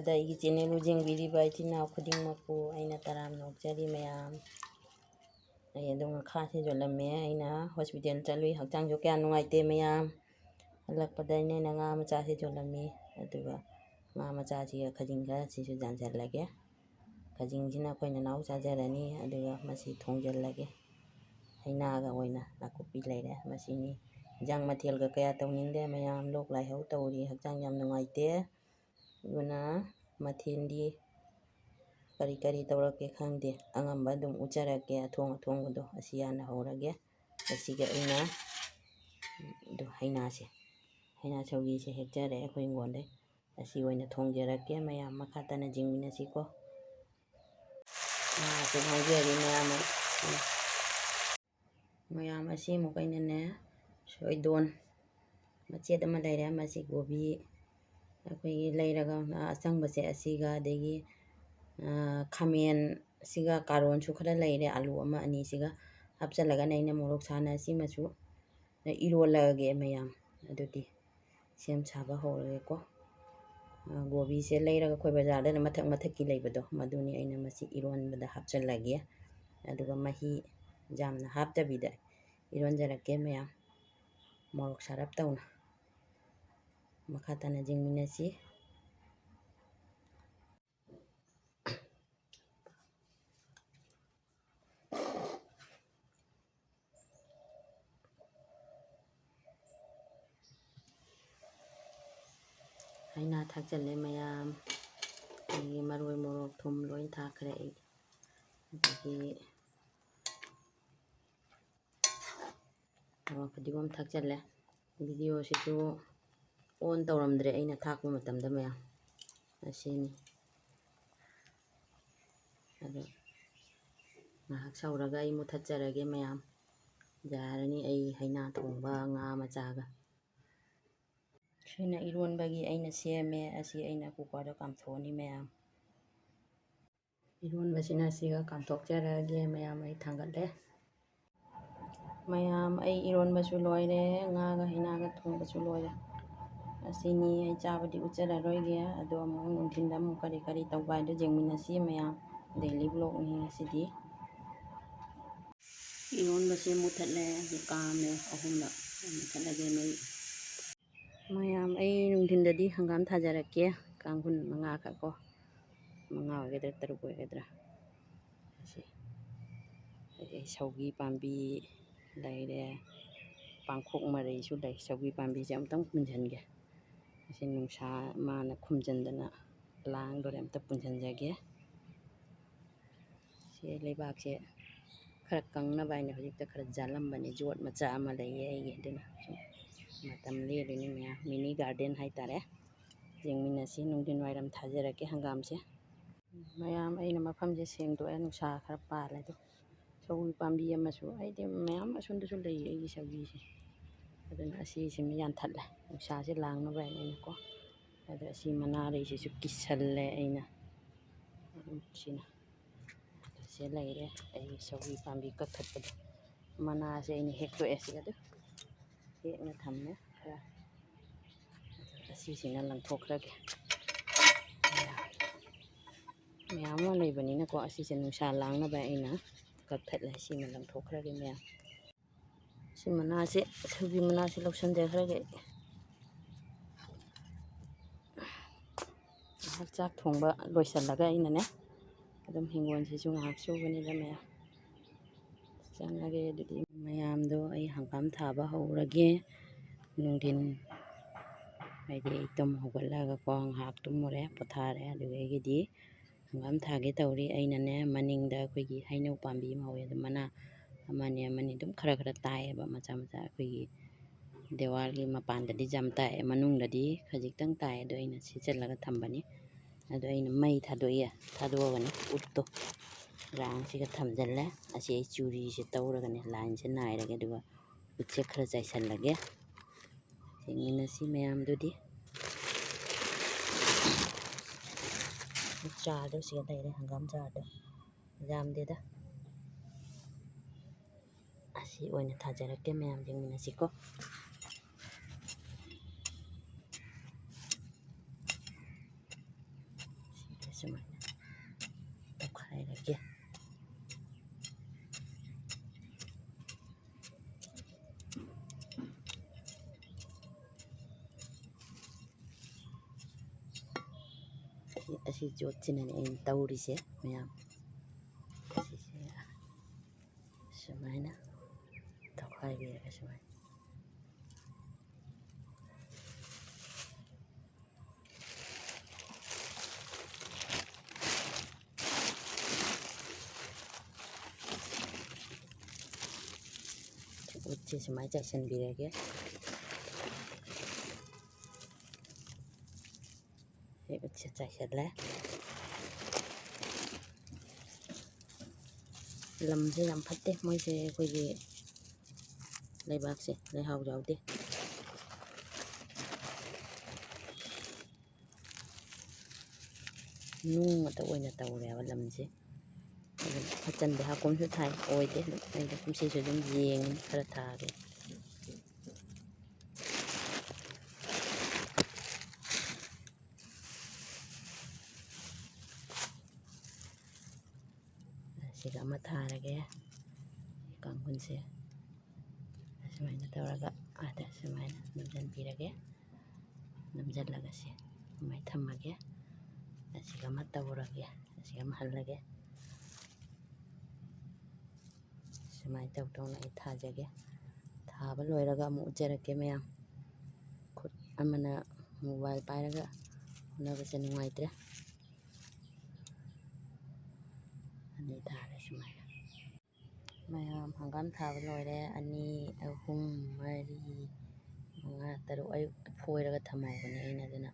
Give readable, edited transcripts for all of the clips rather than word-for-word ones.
ꯑꯍꯥꯟꯕꯗ ꯑꯩꯒꯤ ꯆꯦꯅꯦꯜꯕꯨ ꯌꯦꯡꯕꯤꯔꯤꯕ ꯏꯆꯤꯟ ꯏꯅꯥꯎ ꯈꯨꯗꯤꯡꯃꯛꯄꯨ ꯑꯩꯅ ꯇꯔꯥꯝꯅ ꯑꯣꯛꯆꯔꯤ ꯃꯌꯥꯝ꯫ ꯑꯩ ꯑꯗꯨꯝ ꯉꯈꯥꯁꯤ ꯌꯣꯜꯂꯝꯃꯦ, ꯑꯩꯅ ꯍꯣꯁꯄꯤꯇꯥꯜ ꯆꯠꯂꯨꯏ, ꯍꯛꯆꯥꯡꯁꯨ ꯀꯌꯥ ꯅꯨꯡꯉꯥꯏꯇꯦ ꯃꯌꯥꯝ꯫ ꯍꯜꯂꯛꯄꯗ ꯑꯩꯅ ꯉꯥ ꯃꯆꯥꯁꯤ ꯌꯣꯜꯂꯝꯃꯤ, ꯑꯗꯨꯒ ꯉꯥ ꯃꯆꯥꯁꯤꯒ ꯈꯖꯤꯡ ꯈꯔꯁꯤꯁꯨ ꯌꯥꯟꯁꯤꯜꯂꯒꯦ꯫ ꯈꯖꯤꯡꯁꯤꯅ ꯑꯩꯈꯣꯏ ꯅꯅꯥꯎ ꯆꯥꯖꯔꯅꯤ, ꯑꯗꯨꯒ ꯃꯁꯤ ꯊꯣꯡꯖꯤꯜꯂꯒꯦ꯫ ꯍꯩꯅꯥꯒ ꯑꯣꯏꯅ ꯅꯥꯀꯨꯞꯄꯤ ꯂꯩꯔꯦ, ꯃꯁꯤꯅꯤ꯫ ꯏꯟꯖꯥꯡ ꯃꯊꯦꯜꯒ ꯀꯌꯥ ꯇꯧꯅꯤꯡꯗꯦ ꯃꯌꯥꯝ, ꯂꯣꯛ ꯂꯥꯏꯍꯧ ꯇꯧꯔꯤ, ꯍꯛꯆꯥꯡ ꯌꯥꯝ ꯅꯨꯡꯉꯥꯏꯇꯦ꯫ ꯑꯗꯨꯅ ꯃꯊꯦꯜꯗꯤ ꯀꯔꯤ ꯀꯔꯤ ꯇꯧꯔꯛꯀꯦ ꯈꯪꯗꯦ, ꯑꯉꯝꯕ ꯑꯗꯨꯝ ꯎꯠꯆꯔꯛꯀꯦ, ꯑꯊꯣꯡꯕꯗꯣ ꯑꯁꯤ ꯍꯥꯟꯅ ꯍꯧꯔꯒꯦ꯫ ꯑꯁꯤꯒ ꯑꯩꯅ ꯍꯩꯅꯥ ꯁꯧꯒ꯭ꯔꯤꯁꯦ ꯍꯦꯛꯆꯔꯦ ꯑꯩꯈꯣꯏ ꯍꯤꯡꯒꯣꯜꯗꯩ, ꯑꯁꯤ ꯑꯣꯏꯅ ꯊꯣꯡꯖꯔꯛꯀꯦ ꯃꯌꯥꯝ, ꯃꯈꯥ ꯇꯥꯅ ꯌꯦꯡꯃꯤꯟꯅꯁꯤꯀꯣ꯫ ꯉꯥꯁꯦ ꯉꯧꯖꯔꯤ ꯃꯌꯥꯝ ꯑꯁꯤ ꯑꯃꯨꯛ ꯑꯩꯅꯅꯦ ꯁꯣꯏꯗꯣꯟ ꯃꯆꯦꯠ ꯑꯃ ꯂꯩꯔꯦ, ꯃꯁꯤ ꯀꯣꯕꯤ ꯑꯩꯈꯣꯏꯒꯤ ꯂꯩꯔꯒ ꯑꯆꯪꯕꯁꯦ ꯑꯁꯤꯒ, ꯑꯗꯒꯤ ꯈꯥꯃꯦꯟ ꯑꯁꯤꯒ, ꯀꯥꯔꯣꯠꯁꯨ ꯈꯔ ꯂꯩꯔꯦ, ꯑꯥꯂꯨ ꯑꯃ ꯑꯅꯤꯁꯤꯒ ꯍꯥꯞꯆꯤꯜꯂꯒꯅ ꯑꯩꯅ ꯃꯣꯔꯣꯛ ꯁꯥꯅ ꯑꯁꯤꯃꯁꯨ ꯏꯔꯣꯜꯂꯛꯑꯒꯦ ꯃꯌꯥꯝ꯫ ꯑꯗꯨꯗꯤ ꯁꯦꯝ ꯁꯥꯕ ꯍꯧꯔꯒꯦꯀꯣ꯫ ꯀꯣꯕꯤꯁꯦ ꯂꯩꯔꯒ ꯑꯩꯈꯣꯏ ꯕꯖꯥꯔꯗ ꯃꯊꯛꯀꯤ ꯂꯩꯕꯗꯣ, ꯃꯗꯨꯅꯤ ꯑꯩꯅ ꯃꯁꯤ ꯏꯔꯣꯟꯕꯗ ꯍꯥꯞꯆꯤꯜꯂꯒꯦ, ꯑꯗꯨꯒ ꯃꯍꯤ ꯌꯥꯝꯅ ꯍꯥꯞꯇꯕꯤꯗ ꯏꯔꯣꯟꯖꯔꯛꯀꯦ ꯃꯌꯥꯝ, ꯃꯣꯔꯣꯛ ꯁꯥꯔꯞ ꯇꯧꯅ꯫ ꯃꯈꯥ ꯇꯥꯅ ꯌꯦꯡꯃꯤꯟꯅꯁꯤ꯫ ꯍꯩꯅꯥ ꯊꯥꯛꯆꯜꯂꯦ ꯃꯌꯥꯝ, ꯑꯗꯒꯤ ꯃꯔꯣꯏ ꯃꯣꯔꯣꯛ ꯊꯨꯝ ꯂꯣꯏ ꯊꯥꯛꯈ꯭ꯔꯦ ꯑꯩ, ꯑꯗꯒꯤ ꯐꯗꯤꯒꯣꯝ ꯊꯥꯛꯆꯜꯂꯦ꯫ ꯚꯤꯗꯤꯑꯣꯁꯤꯁꯨ ꯑꯣꯟ ꯇꯧꯔꯝꯗ꯭ꯔꯦ ꯑꯩꯅ ꯊꯥꯛꯄ ꯃꯇꯝꯗ ꯃꯌꯥꯝ, ꯑꯁꯤꯅꯤ꯫ ꯑꯗꯨ ꯉꯥꯏꯍꯥꯛ ꯁꯧꯔꯒ ꯑꯩ ꯃꯨꯊꯠꯆꯔꯒꯦ ꯃꯌꯥꯝ, ꯌꯥꯔꯅꯤ ꯑꯩ ꯍꯩꯅꯥ ꯊꯣꯡꯕ ꯉꯥ ꯃꯆꯥꯒ꯫ ꯁꯤꯅ ꯏꯔꯣꯟꯕꯒꯤ ꯑꯩꯅ ꯁꯦꯝꯃꯦ, ꯑꯁꯤ ꯑꯩꯅ ꯀꯨꯀꯔꯗ ꯀꯥꯝꯊꯣꯛꯑꯅꯤ ꯃꯌꯥꯝ꯫ ꯏꯔꯣꯟꯕꯁꯤꯅ ꯁꯤꯒ ꯀꯥꯝꯊꯣꯛꯆꯔꯛꯑꯒꯦ ꯃꯌꯥꯝ, ꯑꯩ ꯊꯥꯡꯒꯠꯂꯦ ꯃꯌꯥꯝ꯫ ꯑꯩ ꯏꯔꯣꯟꯕꯁꯨ ꯂꯣꯏꯔꯦ, ꯉꯥꯒ ꯍꯩꯅꯥꯒ ꯊꯣꯡꯕꯁꯨ ꯂꯣꯏꯔꯦ꯫ ꯑꯁꯤꯅꯤ, ꯑꯩ ꯆꯥꯕꯗꯤ ꯎꯠꯆꯔꯔꯣꯏꯒꯦ, ꯑꯗꯣ ꯑꯃꯨꯛ ꯅꯨꯡꯊꯤꯟꯗ ꯑꯃꯨꯛ ꯀꯔꯤ ꯀꯔꯤ ꯇꯧꯕ ꯍꯥꯏꯗꯣ ꯌꯦꯡꯃꯤꯟꯅꯁꯤ ꯃꯌꯥꯝ꯫ ꯗꯦꯂꯤ ꯕ꯭ꯂꯣꯛꯅꯤ ꯉꯁꯤꯗꯤ꯫ ꯏꯔꯣꯟꯕꯁꯦ ꯃꯨꯊꯠꯂꯦ, ꯀꯥꯝꯃꯦ ꯑꯍꯨꯝꯂꯛ, ꯃꯨꯊꯠꯂꯒꯦ ꯃꯌꯥꯝ꯫ ꯑꯩ ꯅꯨꯡꯊꯤꯟꯗꯗꯤ ꯍꯪꯒꯥꯝ ꯊꯥꯖꯔꯛꯀꯦ, ꯀꯥꯡꯈꯨꯜ 5ꯈꯛ ꯀꯣ, 5 ꯑꯣꯏꯒꯗ꯭ꯔꯥ 6 ꯑꯣꯏꯒꯗ꯭ꯔꯥ ꯑꯁꯤ꯫ ꯑꯗꯩ ꯁꯧꯒ꯭ꯔꯤ ꯄꯥꯝꯕꯤ ꯂꯩꯔꯦ, ꯄꯥꯡꯈꯣꯛ ꯃꯔꯩꯁꯨ ꯂꯩ꯫ ꯁꯧꯒ꯭ꯔꯤ ꯄꯥꯝꯕꯤꯁꯦ ꯑꯃꯨꯛꯇꯪ ꯄꯨꯟꯁꯤꯟꯒꯦ, ꯑꯁꯤ ꯅꯨꯡꯁꯥ ꯃꯥꯅ ꯈꯨꯝꯖꯤꯟꯗꯅ ꯂꯥꯡꯗꯣꯔꯦ, ꯑꯝꯇ ꯄꯨꯟꯁꯤꯟꯖꯒꯦ꯫ ꯁꯤ ꯂꯩꯕꯥꯛꯁꯦ ꯈꯔ ꯀꯪꯅꯕ ꯍꯥꯏꯅ ꯍꯧꯖꯤꯛꯇ ꯈꯔ ꯖꯥꯜꯂꯝꯕꯅꯤ, ꯖꯣꯠ ꯃꯆꯥ ꯑꯃ ꯂꯩꯌꯦ ꯑꯩꯒꯤ, ꯑꯗꯨꯅ ꯁꯨꯝ ꯃꯇꯝ ꯂꯦꯜꯂꯤꯅꯤ ꯃꯌꯥꯝ꯫ ꯃꯤꯅꯤ ꯒꯥꯔꯗꯦꯟ ꯍꯥꯏꯇꯥꯔꯦ, ꯌꯦꯡꯃꯤꯟꯅꯁꯤ꯫ ꯅꯨꯡꯊꯤꯟ ꯋꯥꯏꯔꯝ ꯊꯥꯖꯔꯛꯀꯦ ꯍꯪꯒꯥꯝꯁꯦ ꯃꯌꯥꯝ꯫ ꯑꯩꯅ ꯃꯐꯝꯁꯦ ꯁꯦꯡꯗꯣꯛꯑꯦ, ꯅꯨꯡꯁꯥ ꯈꯔ ꯄꯥꯜꯂꯦ꯫ ꯑꯗꯣ ꯁꯧꯒ꯭ꯔꯤ ꯄꯥꯝꯕꯤ ꯑꯃꯁꯨ, ꯑꯩꯗꯤ ꯃꯌꯥꯝ ꯑꯁꯣꯝꯗꯁꯨ ꯂꯩꯌꯦ ꯑꯩꯒꯤ ꯁꯧꯒ꯭ꯔꯤꯁꯦ, ꯑꯗꯨꯅ ꯑꯁꯤꯁꯤꯃ ꯌꯥꯟꯊꯠꯂꯦ ꯅꯨꯡꯁꯥꯁꯦ ꯂꯥꯡꯅꯕ ꯍꯥꯏꯅ ꯑꯩꯅꯀꯣ꯫ ꯑꯗꯣ ꯑꯁꯤ ꯃꯅꯥꯔꯩꯁꯤꯁꯨ ꯀꯤꯁꯜꯂꯦ ꯑꯩꯅ, ꯁꯤꯅ ꯁꯤ ꯂꯩꯔꯦ ꯑꯩꯒꯤ ꯁꯧꯒ꯭ꯔꯤ ꯄꯥꯝꯕꯤ ꯀꯛꯊꯠꯄꯗꯣ, ꯃꯅꯥꯁꯦ ꯑꯩꯅ ꯍꯦꯛꯇꯣꯛꯑꯦ ꯁꯤꯗ ꯍꯦꯛꯅ ꯊꯝꯃꯦ ꯈꯔ, ꯑꯁꯤꯁꯤꯅ ꯂꯪꯊꯣꯛꯈ꯭ꯔꯒꯦ ꯃꯌꯥꯝ ꯑꯃ ꯂꯩꯕꯅꯤꯅꯀꯣ꯫ ꯑꯁꯤꯁꯦ ꯅꯨꯡꯁꯥ ꯂꯥꯡꯅꯕ ꯑꯩꯅ ꯀꯛꯊꯠꯂꯦ, ꯁꯤꯃ ꯂꯪꯊꯣꯛꯈ꯭ꯔꯒꯦ ꯃꯌꯥꯝ꯫ ꯁꯤ ꯃꯅꯥꯁꯦ, ꯁꯧꯒ꯭ꯔꯤ ꯃꯅꯥꯁꯦ ꯂꯧꯁꯟꯖꯈ꯭ꯔꯒꯦ꯫ ꯉꯥꯏꯍꯥꯛ ꯆꯥꯛ ꯊꯣꯡꯕ ꯂꯣꯏꯁꯤꯜꯂꯒ ꯑꯩꯅꯅꯦ ꯑꯗꯨꯝ ꯍꯤꯡꯒꯣꯜꯁꯤꯁꯨ ꯉꯥꯏꯍꯥꯛ ꯁꯨꯕꯅꯤꯗ ꯃꯌꯥꯝ, ꯆꯪꯉꯒꯦ꯫ ꯑꯗꯨꯗꯤ ꯃꯌꯥꯝꯗꯣ ꯑꯩ ꯍꯪꯒꯥꯝ ꯊꯥꯕ ꯍꯧꯔꯒꯦ꯫ ꯅꯨꯡꯊꯤꯟ ꯍꯥꯏꯗꯤ ꯑꯩ ꯇꯨꯝ ꯍꯧꯒꯠꯂꯒꯀꯣ ꯉꯥꯏꯍꯥꯛ ꯇꯨꯝꯃꯨꯔꯦ, ꯄꯣꯊꯥꯔꯦ, ꯑꯗꯨꯗꯒꯤꯗꯤ ꯍꯪꯒꯥꯝ ꯊꯥꯒꯦ ꯇꯧꯔꯤ꯫ ꯑꯩꯅꯅꯦ ꯃꯅꯤꯡꯗ ꯑꯩꯈꯣꯏꯒꯤ ꯍꯩꯅꯧ ꯄꯥꯝꯕꯤ ꯑꯃ ꯍꯧꯋꯦ, ꯑꯗꯨ ꯃꯅꯥ ꯑꯃꯅꯤ ꯑꯗꯨꯝ ꯈꯔ ꯇꯥꯏꯌꯦꯕ, ꯃꯆꯥ ꯃꯆꯥ꯫ ꯑꯩꯈꯣꯏꯒꯤ ꯗꯦꯋꯥꯜꯒꯤ ꯃꯄꯥꯟꯗꯗꯤ ꯌꯥꯝ ꯇꯥꯏ, ꯃꯅꯨꯡꯗꯗꯤ ꯈꯖꯤꯛꯇꯪ ꯇꯥꯏ, ꯑꯗꯣ ꯑꯩꯅ ꯁꯤꯠꯆꯜꯂꯒ ꯊꯝꯕꯅꯤ꯫ ꯑꯗꯣ ꯑꯩꯅ ꯃꯩ ꯊꯥꯗꯣꯛꯑꯒꯅꯦ ꯎꯠꯇꯣ ꯔꯥꯡꯁꯤꯒ ꯊꯝꯖꯤꯜꯂꯦ꯫ ꯑꯁꯤ ꯑꯩ ꯆꯨꯔꯤꯁꯦ ꯇꯧꯔꯒꯅꯦ ꯂꯥꯏꯟꯁꯦ ꯅꯥꯏꯔꯒꯦ, ꯑꯗꯨꯒ ꯎꯠꯁꯦ ꯈꯔ ꯆꯥꯏꯁꯜꯂꯒꯦ꯫ ꯌꯦꯡꯃꯤꯟꯅꯁꯤ ꯃꯌꯥꯝꯗꯨꯗꯤ꯫ ꯆꯥꯔꯗꯣ ꯁꯤꯗ ꯂꯩꯔꯦ, ꯍꯪꯒꯥꯝ ꯆꯥꯔꯗꯣ ꯌꯥꯝꯗꯦꯗ, ꯑꯁꯤ ꯑꯣꯏꯅ ꯊꯥꯖꯔꯛꯀꯦ ꯃꯌꯥꯝ, ꯌꯦꯡꯃꯤꯟꯅꯁꯤꯀꯣ꯫ ꯁꯨꯃꯥꯏꯅ ꯇꯧꯈꯥꯏꯔꯒꯦ꯫ ꯑꯁꯤ ꯌꯣꯠꯁꯤꯅꯅꯦ ꯑꯩꯅ ꯇꯧꯔꯤꯁꯦ ꯃꯌꯥꯝ꯫ ꯑꯁꯤꯁꯦ ꯁꯨꯃꯥꯏꯅ ꯇꯧꯈꯥꯏꯕꯤꯔꯒ ꯁꯨꯃꯥꯏꯅ ꯎꯠꯁꯦ ꯁꯨꯃꯥꯏꯅ ꯆꯥꯏꯁꯤꯟꯕꯤꯔꯒꯦ꯫ ꯎꯠꯁꯦ ꯆꯥꯏꯁꯤꯜꯂꯦ꯫ ꯂꯝꯁꯦ ꯌꯥꯝ ꯐꯠꯇꯦ ꯃꯣꯏꯁꯦ, ꯑꯩꯈꯣꯏꯒꯤ ꯂꯩꯕꯥꯛꯁꯦ ꯂꯩꯍꯥꯎ ꯌꯥꯎꯗꯦ꯫ ꯅꯨꯡ ꯉꯥꯛꯇ ꯑꯣꯏꯅ ꯇꯧꯔꯦꯕ ꯂꯝꯁꯦ꯫ ꯑꯗꯨꯝ ꯐꯠꯆꯟꯗꯦ, ꯍꯥꯀꯨꯝꯁꯨ ꯊꯥꯏ ꯑꯣꯏꯗꯦ꯫ ꯑꯩꯗꯤ ꯀꯨꯝꯁꯤꯁꯨ ꯑꯗꯨꯝ ꯌꯦꯡꯉꯤ ꯈꯔ ꯊꯥꯒꯦ꯫ ꯁꯤꯒ ꯑꯃ ꯊꯥꯔꯒꯦ ꯀꯥꯡꯈꯨꯜꯁꯦ ꯁꯨꯃꯥꯏꯅ ꯇꯧꯔꯒ ꯑꯥꯗ ꯁꯨꯃꯥꯏꯅ ꯅꯝꯁꯤꯟꯕꯤꯔꯒꯦ꯫ ꯅꯝꯁꯤꯜꯂꯒ ꯁꯨꯃꯥꯏꯅ ꯊꯝꯃꯒꯦ꯫ ꯑꯁꯤꯒ ꯑꯃ ꯇꯧꯔꯒꯦ, ꯑꯁꯤꯒ ꯑꯃ ꯍꯜꯂꯒꯦ꯫ ꯁꯨꯃꯥꯏꯅ ꯇꯧ ꯇꯧꯅ ꯑꯩ ꯊꯥꯖꯒꯦ꯫ ꯊꯥꯕ ꯂꯣꯏꯔꯒ ꯑꯃꯨꯛ ꯎꯠꯆꯔꯛꯀꯦ ꯃꯌꯥꯝ꯫ ꯈꯨꯠ ꯑꯃꯅ ꯃꯣꯕꯥꯏꯜ ꯄꯥꯏꯔꯒ ꯍꯣꯠꯅꯕꯁꯦ ꯅꯨꯡꯉꯥꯏꯇ꯭ꯔꯦ꯫ ꯑꯅꯤ ꯊꯥꯔꯦ ꯁꯨꯃꯥꯏꯅ ꯃꯌꯥꯝ ꯍꯪꯒꯥꯝ ꯊꯥꯕ ꯂꯣꯏꯔꯦ꯫ 2, 3, 4, 5, 6 ꯑꯌꯨꯛꯇ ꯐꯣꯏꯔꯒ ꯊꯝꯍꯧꯕꯅꯦ ꯑꯩꯅ, ꯑꯗꯨꯅ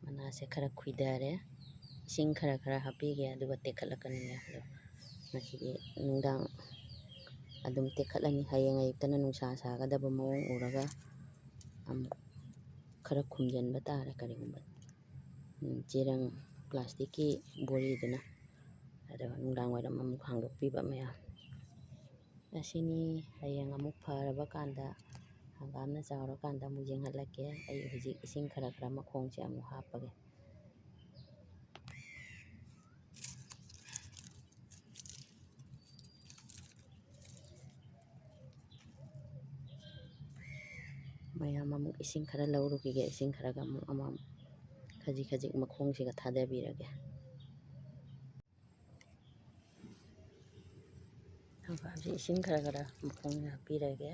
ꯃꯅꯥꯁꯦ ꯈꯔ ꯈꯨꯏꯊꯔꯦ꯫ ꯏꯁꯤꯡ ꯈꯔ ꯈꯔ ꯍꯥꯞꯄꯤꯒꯦ, ꯑꯗꯨꯒ ꯇꯦꯛꯈꯠꯂꯛꯀꯅꯤ꯫ ꯑꯗꯣ ꯉꯁꯤꯗꯤ ꯅꯨꯡꯗꯥꯡ ꯑꯗꯨꯝ ꯇꯦꯛꯈꯠꯂꯅꯤ꯫ ꯍꯌꯦꯡ ꯑꯌꯨꯛꯇꯅ ꯅꯨꯡꯁꯥ ꯁꯥꯒꯗꯕ ꯃꯑꯣꯡ ꯎꯔꯒ ꯑꯃꯨꯛ ꯈꯔ ꯈꯨꯝꯖꯤꯟꯕ ꯇꯥꯔꯦ ꯀꯔꯤꯒꯨꯝꯕ ꯆꯦꯔꯪ ꯄ꯭ꯂꯥꯁꯇꯤꯛꯀꯤ ꯕꯣꯔꯤꯗꯨꯅ꯫ ꯑꯗꯨꯒ ꯅꯨꯡꯗꯥꯡ ꯋꯥꯏꯔꯝ ꯑꯃꯨꯛ ꯍꯥꯡꯗꯣꯛꯄꯤꯕ ꯃꯌꯥꯝ꯫ ꯑꯁꯤꯅꯤ ꯍꯌꯦꯡ ꯑꯃꯨꯛ ꯐꯔꯕ ꯀꯥꯟꯗ, ꯍꯪꯒꯥꯝꯅ ꯆꯥꯎꯔꯀꯥꯟꯗ ꯑꯃꯨꯛ ꯌꯦꯡꯍꯜꯂꯛꯀꯦ꯫ ꯑꯩ ꯍꯧꯖꯤꯛ ꯏꯁꯤꯡ ꯈꯔ ꯈꯔ ꯃꯈꯣꯡꯁꯦ ꯑꯃꯨꯛ ꯍꯥꯞꯄꯒꯦ꯫ ꯃꯌꯥꯝ ꯑꯃꯨꯛ ꯏꯁꯤꯡ ꯈꯔ ꯂꯧꯔꯨꯈꯤꯒꯦ꯫ ꯏꯁꯤꯡ ꯈꯔꯒ ꯑꯃꯨꯛ ꯈꯖꯤꯛ ꯈꯖꯤꯛ ꯃꯈꯣꯡꯁꯤꯒ ꯊꯥꯗꯕꯤꯔꯒꯦ꯫ ꯍꯪꯒꯥꯝꯁꯦ ꯏꯁꯤꯡ ꯈꯔ ꯈꯔ ꯃꯈꯣꯡꯗ ꯍꯥꯞꯄꯤꯔꯒꯦ꯫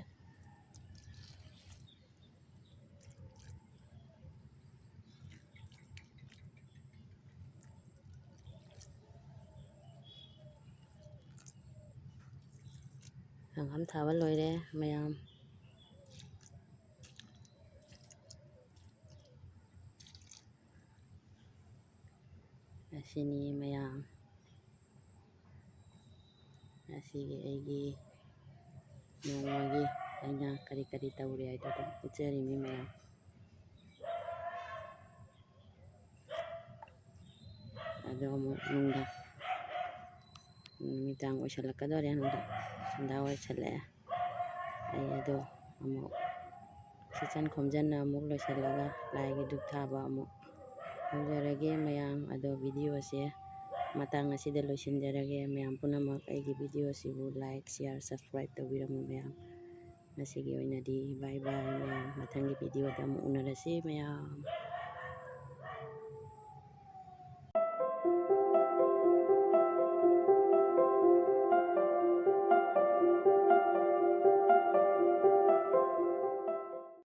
ꯍꯪꯒꯥꯝ ꯊꯥꯕ ꯂꯣꯏꯔꯦ ꯃꯌꯥꯝ꯫ ꯑꯁꯤꯅꯤ ꯃꯌꯥꯝ꯫ ꯑꯁꯤꯒꯤ ꯑꯩꯒꯤ ꯅꯣꯡꯃꯒꯤ ꯑꯩꯅ ꯀꯔꯤ ꯀꯔꯤ ꯇꯧꯔꯤ ꯍꯥꯏꯗꯣ ꯑꯗꯨꯝ ꯎꯠꯆꯔꯤꯅꯤ ꯃꯌꯥꯝ꯫ ꯑꯗꯣ ꯑꯃꯨꯛ ꯅꯨꯃꯤꯗꯥꯡ ꯑꯣꯏꯁꯜꯂꯛꯀꯗꯧꯔꯦ꯫ ꯁꯟꯗꯥ ꯑꯣꯏꯁꯜꯂꯛꯑꯦ꯫ ꯑꯩ ꯑꯗꯣ ꯑꯃꯨꯛ ꯁꯤꯆꯟ ꯈꯣꯝꯖꯟꯅ ꯑꯃꯨꯛ ꯂꯣꯏꯁꯤꯜꯂꯒ ꯂꯥꯏꯒꯤ ꯙꯨꯞ ꯊꯥꯕ ꯑꯃꯨꯛ ꯇꯧꯖꯔꯒꯦ ꯃꯌꯥꯝ꯫ ꯑꯗꯣ ꯚꯤꯗꯤꯑꯣꯁꯦ ꯃꯇꯥꯡ ꯑꯁꯤꯗ ꯂꯣꯏꯁꯤꯟꯖꯔꯒꯦ꯫ ꯃꯌꯥꯝ ꯄꯨꯝꯅꯃꯛ ꯑꯩꯒꯤ ꯚꯤꯗꯤꯑꯣꯁꯤꯕꯨ ꯂꯥꯏꯛ, ꯁꯤꯌꯥꯔ, ꯁꯕꯁꯀ꯭ꯔꯥꯏꯕ ꯇꯧꯕꯤꯔꯝꯃꯨ ꯃꯌꯥꯝ꯫ ꯉꯁꯤꯒꯤ ꯑꯣꯏꯅꯗꯤ ꯕꯥꯏ ꯕꯥꯏ ꯃꯌꯥꯝ꯫ ꯃꯊꯪꯒꯤ ꯚꯤꯗꯤꯑꯣꯗ ꯑꯃꯨꯛ ꯎꯅꯔꯁꯤ ꯃꯌꯥꯝ꯫